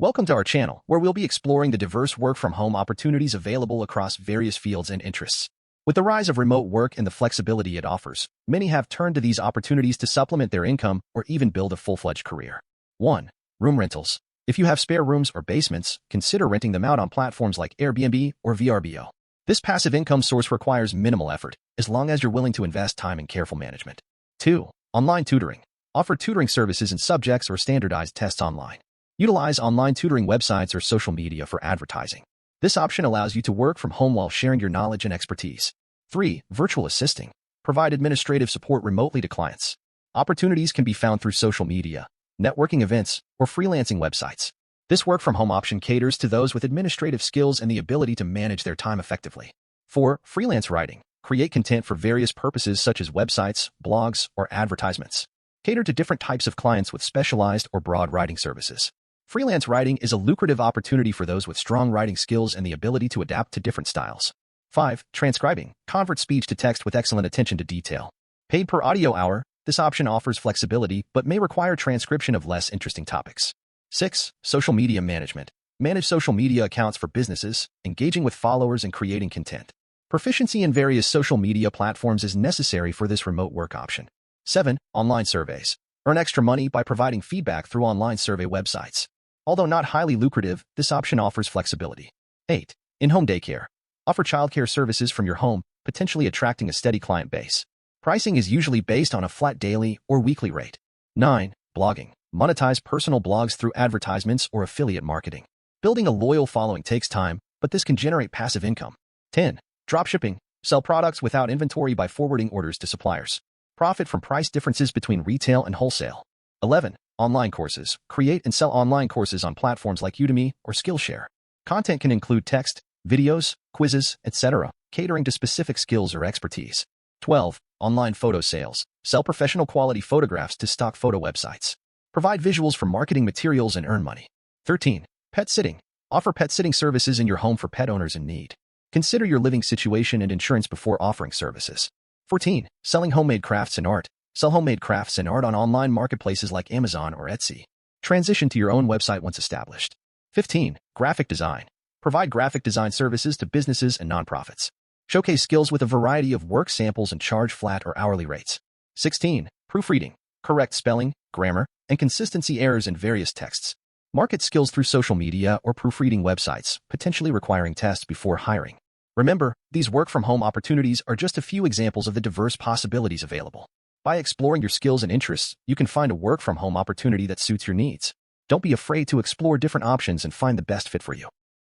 Welcome to our channel, where we'll be exploring the diverse work-from-home opportunities available across various fields and interests. With the rise of remote work and the flexibility it offers, many have turned to these opportunities to supplement their income or even build a full-fledged career. 1. Room rentals. If you have spare rooms or basements, consider renting them out on platforms like Airbnb or VRBO. This passive income source requires minimal effort, as long as you're willing to invest time in careful management. 2. Online tutoring. Offer tutoring services in subjects or standardized tests online. Utilize online tutoring websites or social media for advertising. This option allows you to work from home while sharing your knowledge and expertise. 3. Virtual assisting. Provide administrative support remotely to clients. Opportunities can be found through social media, networking events, or freelancing websites. This work-from-home option caters to those with administrative skills and the ability to manage their time effectively. 4. Freelance writing. Create content for various purposes such as websites, blogs, or advertisements. Cater to different types of clients with specialized or broad writing services. Freelance writing is a lucrative opportunity for those with strong writing skills and the ability to adapt to different styles. 5. Transcribing. Convert speech to text with excellent attention to detail. Paid per audio hour, this option offers flexibility but may require transcription of less interesting topics. 6. Social media management. Manage social media accounts for businesses, engaging with followers and creating content. Proficiency in various social media platforms is necessary for this remote work option. 7. Online surveys. Earn extra money by providing feedback through online survey websites. Although not highly lucrative, this option offers flexibility. 8. In-home daycare. Offer childcare services from your home, potentially attracting a steady client base. Pricing is usually based on a flat daily or weekly rate. 9. Blogging. Monetize personal blogs through advertisements or affiliate marketing. Building a loyal following takes time, but this can generate passive income. 10. Dropshipping. Sell products without inventory by forwarding orders to suppliers. Profit from price differences between retail and wholesale. 11. Online courses. Create and sell online courses on platforms like Udemy or Skillshare. Content can include text, videos, quizzes, etc., catering to specific skills or expertise. 12. Online photo sales. Sell professional quality photographs to stock photo websites. Provide visuals for marketing materials and earn money. 13. Pet sitting. Offer pet sitting services in your home for pet owners in need. Consider your living situation and insurance before offering services. 14. Selling homemade crafts and art. Sell homemade crafts and art on online marketplaces like Amazon or Etsy. Transition to your own website once established. 15. Graphic design. Provide graphic design services to businesses and nonprofits. Showcase skills with a variety of work samples and charge flat or hourly rates. 16. Proofreading. Correct spelling, grammar, and consistency errors in various texts. Market skills through social media or proofreading websites, potentially requiring tests before hiring. Remember, these work-from-home opportunities are just a few examples of the diverse possibilities available. By exploring your skills and interests, you can find a work-from-home opportunity that suits your needs. Don't be afraid to explore different options and find the best fit for you.